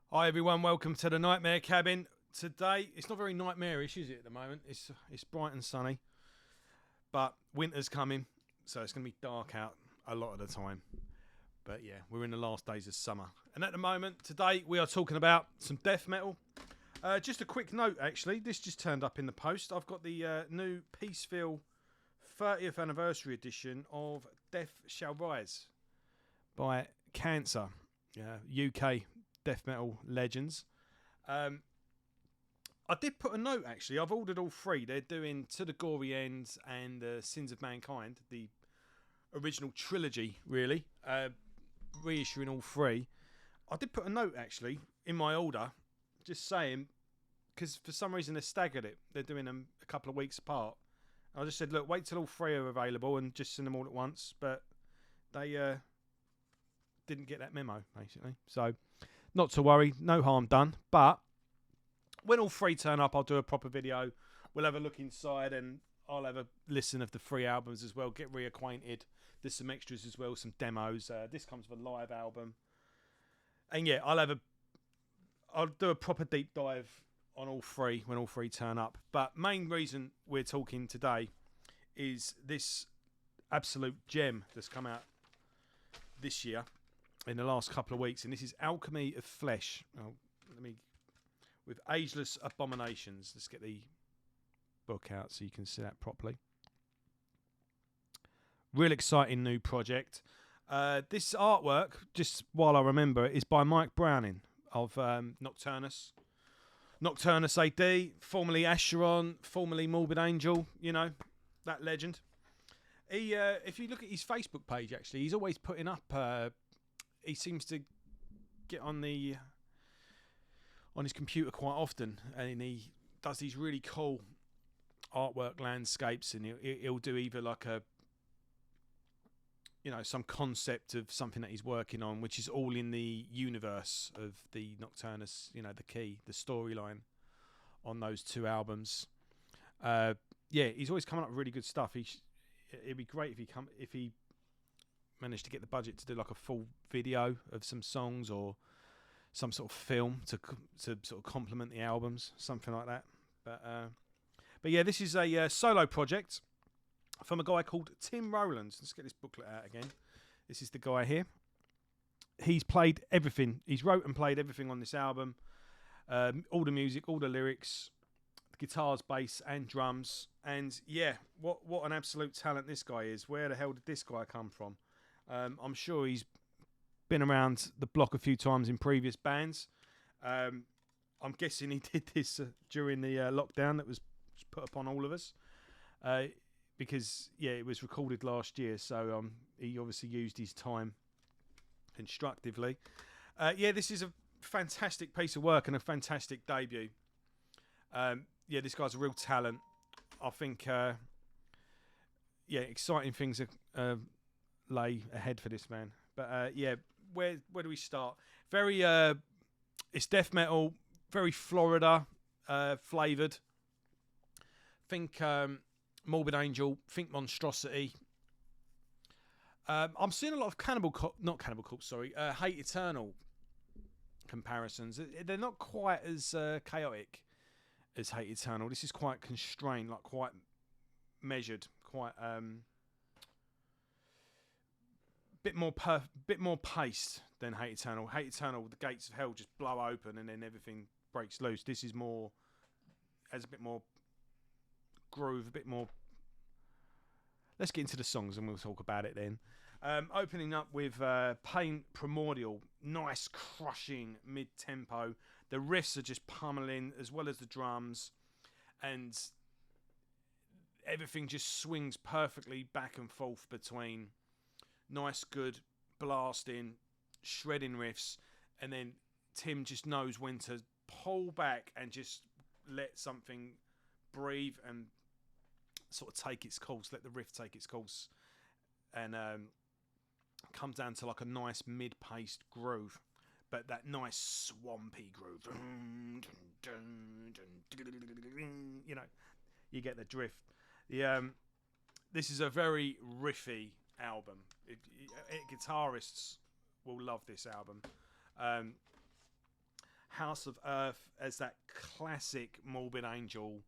Hi everyone, welcome to the Nightmare Cabin. Today, it's not very nightmarish, is it, at the moment? It's bright and sunny, but winter's coming, so it's going to be dark out a lot of the time. But yeah, we're in the last days of summer. And at the moment, today, we are talking about some death metal. Just a quick note, actually, this just turned up in the post. I've got the new Peaceville 30th anniversary edition of Death Shall Rise by Cancer, UK death metal legends. I did put a note, actually. I've ordered all three. They're doing To the Gory End and Sins of Mankind, the original trilogy, really, reissuing all three. I did put a note, actually, in my order, just saying, because for some reason they staggered it. They're doing them a couple of weeks apart. I just said, look, wait till all three are available and just send them all at once. But they didn't get that memo, basically. So, not to worry, no harm done. But when all three turn up, I'll do a proper video. We'll have a look inside and I'll have a listen of the three albums as well, get reacquainted. There's some extras as well, some demos. This comes with a live album. And yeah, I'll do a proper deep dive on all three when all three turn up. But main reason we're talking today is this absolute gem that's come out this year in the last couple of weeks, and this is Alchemy of Flesh. With Ageless Abominations. Let's get the book out so you can see that properly. Real exciting new project. This artwork, just while I remember it, is by Mike Browning of Nocturnus. Nocturnus AD, formerly Acheron, formerly Morbid Angel, you know, that legend. He, if you look at his Facebook page, actually, he's always putting up, he seems to get on his computer quite often, and he does these really cool artwork landscapes, and he'll do either like some concept of something that he's working on, which is all in the universe of the Nocturnus, the storyline on those two albums. He's always coming up with really good stuff. It'd be great if he managed to get the budget to do like a full video of some songs or some sort of film to sort of complement the albums, something like that. But yeah, this is a solo project from a guy called Tim Rowlands. Let's get this booklet out again. This is the guy here. He's played everything. He's wrote and played everything on this album. All the music, all the lyrics, the guitars, bass, and drums. And yeah, what an absolute talent this guy is. Where the hell did this guy come from? I'm sure he's been around the block a few times in previous bands. I'm guessing he did this during the lockdown that was put upon all of us. Because, yeah, it was recorded last year, so he obviously used his time constructively. This is a fantastic piece of work and a fantastic debut. This guy's a real talent. I think, exciting things lay ahead for this man. But, where do we start? Very, it's death metal, very Florida flavoured. Think Morbid Angel, think Monstrosity. I'm seeing a lot of Hate Eternal comparisons. They're not quite as chaotic as Hate Eternal. This is quite constrained, like quite measured, quite bit more paced than Hate Eternal. Hate Eternal, the gates of hell just blow open and then everything breaks loose. This is has a bit more groove, a bit more. Let's get into the songs and we'll talk about it then. Opening up with Pain Primordial, nice crushing mid-tempo. The riffs are just pummeling as well as the drums, and everything just swings perfectly back and forth between nice, good blasting, shredding riffs, and then Tim just knows when to pull back and just let something breathe and sort of take its course, let the riff take its course, and come down to like a nice mid-paced groove, but that nice swampy groove. You know, you get the drift. This is a very riffy album. Guitarists will love this album. House of Earth as that classic Morbid Angel.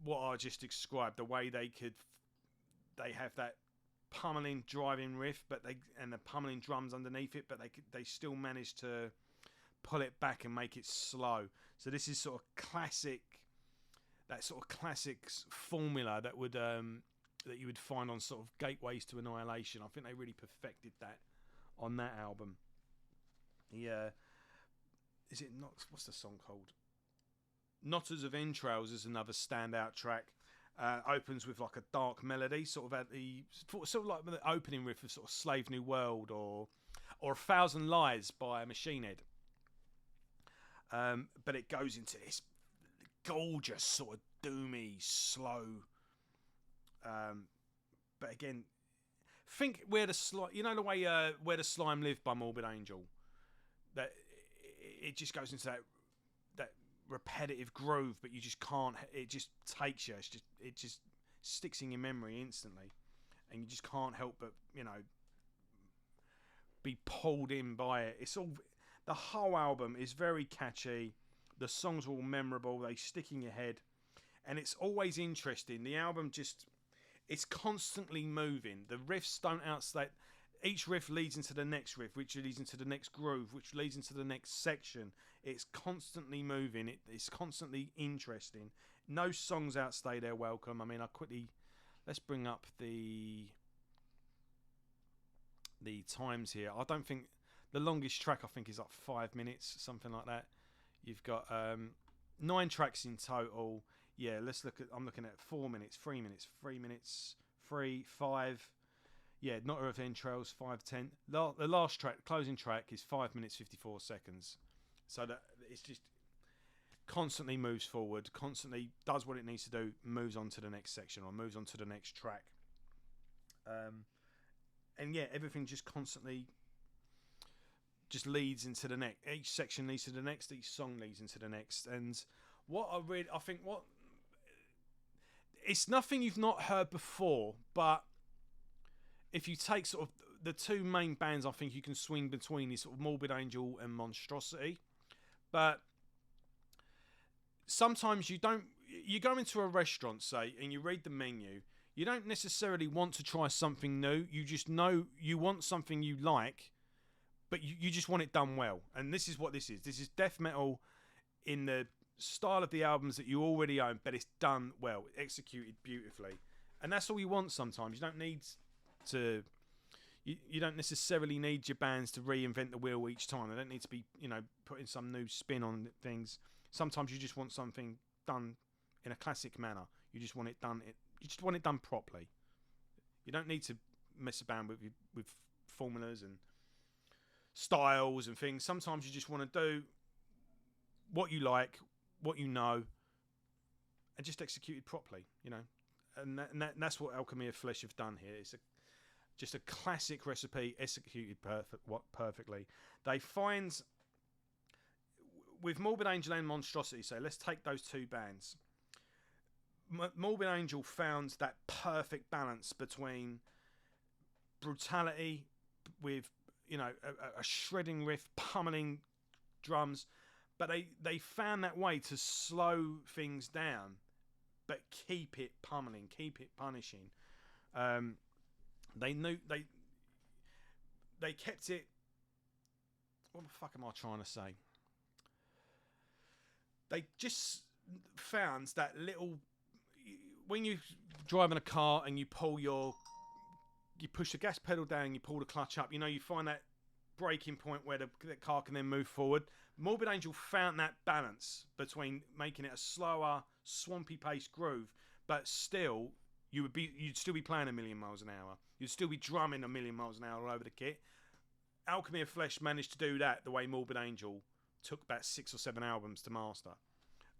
What I just described, the way they have that pummeling driving riff, but the pummeling drums underneath it, but they still manage to pull it back and make it slow. So this is sort of classic, that sort of classic formula that would that you would find on sort of Gateways to Annihilation. I think they really perfected that on that album. Yeah, is it not? What's the song called? Knotters of Entrails is another standout track. Opens with like a dark melody, sort of like the opening riff of sort of Slave New World or A Thousand Lies by Machine Head. But it goes into this gorgeous sort of doomy, slow. But again, think Where the Slime, the way Where the Slime Live by Morbid Angel. That it just goes into that repetitive groove, but you just can't. It just takes you. It just sticks in your memory instantly, and you just can't help but be pulled in by it. It's all. The whole album is very catchy. The songs are all memorable. They stick in your head, and it's always interesting. The album it's constantly moving. The riffs don't outstay. Each riff leads into the next riff, which leads into the next groove, which leads into the next section. It's constantly moving. It's constantly interesting. No songs outstay their welcome. I mean, let's bring up the times here. I don't think the longest track I think is like 5 minutes, something like that. You've got 9 tracks in total. Yeah, I'm looking at 4 minutes, 3 minutes, 3 minutes, 3, 5. Yeah, Knotter of Entrails, 5:10. The last track, closing track, is 5 minutes 54 seconds. So that it's just constantly moves forward, constantly does what it needs to do, moves on to the next section or moves on to the next track. And yeah, everything just constantly just leads into the next. Each section leads to the next. Each song leads into the next. And it's nothing you've not heard before, but if you take sort of the two main bands I think you can swing between is sort of Morbid Angel and Monstrosity. But sometimes you go into a restaurant, say, and you read the menu. You don't necessarily want to try something new. You just know you want something you like, but you just want it done well. And this is what this is. This is death metal in the style of the albums that you already own, but it's done well, executed beautifully. And that's all you want sometimes. You don't need to... You don't necessarily need your bands to reinvent the wheel each time. They don't need to be, putting some new spin on things. Sometimes you just want something done in a classic manner. You just want it done. You just want it done properly. You don't need to mess about with formulas and styles and things. Sometimes you just want to do what you like, what you know, and just execute it properly. And that's what Alchemy of Flesh have done here. It's just a classic recipe executed perfectly. They find with Morbid Angel and Monstrosity, so let's take those two bands. Morbid Angel found that perfect balance between brutality with a shredding riff, pummeling drums, but they found that way to slow things down but keep it pummeling, keep it punishing. They knew they kept it. What the fuck am I trying to say? They just found that little. When you driving a car and you push the gas pedal down, you pull the clutch up. You find that breaking point where the car can then move forward. Morbid Angel found that balance between making it a slower, swampy paced groove, but still. You'd still be playing 1,000,000 miles an hour. You'd still be drumming 1,000,000 miles an hour all over the kit. Alchemy of Flesh managed to do that the way Morbid Angel took about 6 or 7 albums to master.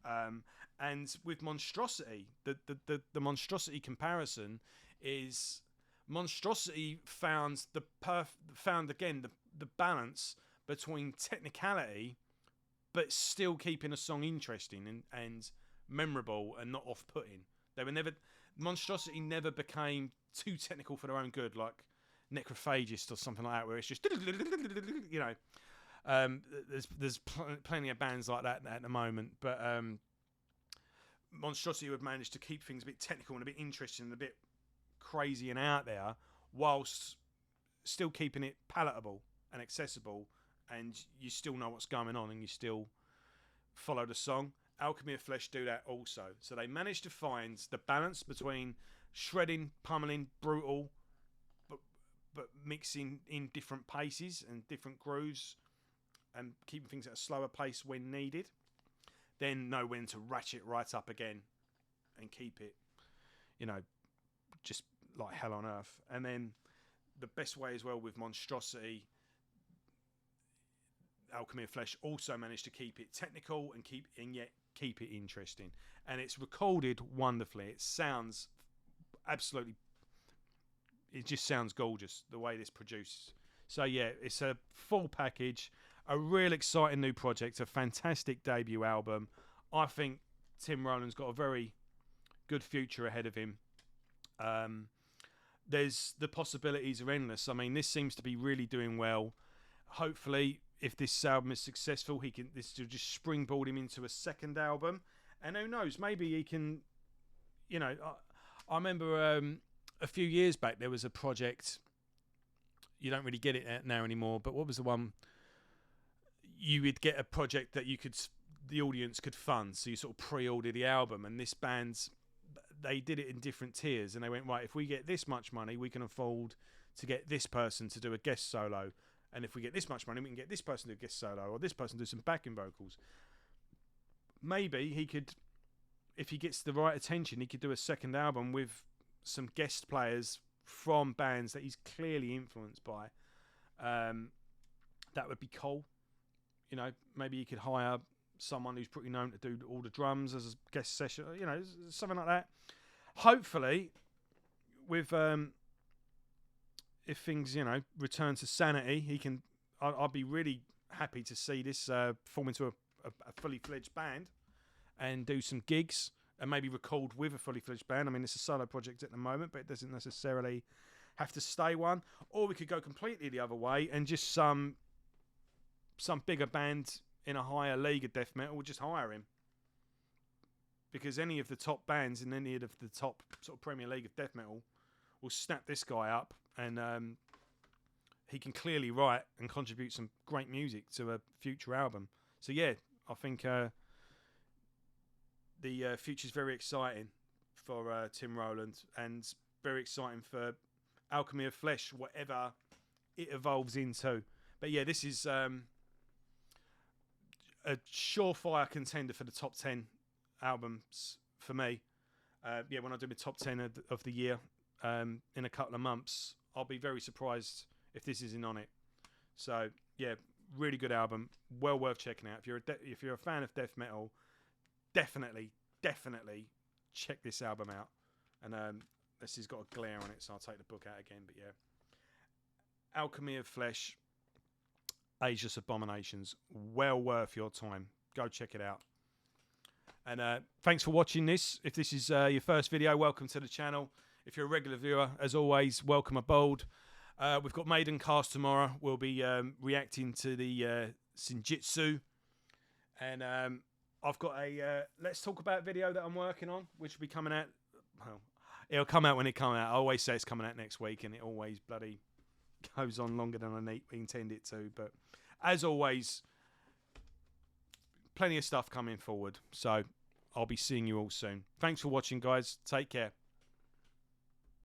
And with Monstrosity, the Monstrosity comparison is Monstrosity found the balance between technicality, but still keeping a song interesting and memorable and not off-putting. Monstrosity never became too technical for their own good, like Necrophagist or something like that, where it's just There's plenty of bands like that at the moment, but Monstrosity have managed to keep things a bit technical and a bit interesting and a bit crazy and out there, whilst still keeping it palatable and accessible, and you still know what's going on and you still follow the song. Alchemy of Flesh do that also. So they managed to find the balance between shredding, pummeling, brutal, but mixing in different paces and different grooves and keeping things at a slower pace when needed. Then know when to ratchet right up again and keep it, just like hell on earth. And then the best way as well with Monstrosity, Alchemy of Flesh also managed to keep it technical and yet keep it interesting. And it's recorded wonderfully. It sounds absolutely, it just sounds gorgeous the way this produces. So yeah, it's a full package, a real exciting new project, a fantastic debut album. I think Tim Rowland's got a very good future ahead of him. There's the possibilities are endless. I mean, this seems to be really doing well. Hopefully, if this album is successful, this will just springboard him into a second album, and who knows, maybe he can. I remember a few years back there was a project. You don't really get it now anymore, but what was the one? You would get a project that the audience could fund, so you sort of pre-order the album, and this band's. They did it in different tiers, and they went, right, if we get this much money, we can afford to get this person to do a guest solo. And if we get this much money, we can get this person to do a guest solo, or this person to do some backing vocals. Maybe he could, if he gets the right attention, he could do a second album with some guest players from bands that he's clearly influenced by. That would be cool. Maybe he could hire someone who's pretty known to do all the drums as a guest session, something like that. Hopefully, with if things return to sanity, he can. I'd be really happy to see this form into a fully fledged band and do some gigs and maybe record with a fully fledged band. I mean, it's a solo project at the moment, but it doesn't necessarily have to stay one. Or we could go completely the other way and just some bigger band in a higher league of death metal will just hire him, because any of the top bands in any of the top sort of Premier League of death metal will snap this guy up, and he can clearly write and contribute some great music to a future album. So yeah, I think the future's very exciting for Tim Rowland, and very exciting for Alchemy of Flesh, whatever it evolves into. But yeah, this is a surefire contender for the top 10 albums for me. When I do my top 10 of the year in a couple of months, I'll be very surprised if this isn't on it. So yeah, really good album, well worth checking out. If you're a fan of death metal, definitely check this album out. And this has got a glare on it, so I'll take the book out again. But yeah, Alchemy of Flesh, Ageless, Abominations, well worth your time. Go check it out. And thanks for watching this. If this is your first video, welcome to the channel. If you're a regular viewer, as always, welcome aboard. We've got Maiden Cast tomorrow. We'll be reacting to the Shinjitsu. And I've got a Let's Talk About video that I'm working on, which will be coming out. Well, it'll come out when it comes out. I always say it's coming out next week, and it always bloody goes on longer than I intend it to. But as always, plenty of stuff coming forward. So I'll be seeing you all soon. Thanks for watching, guys. Take care.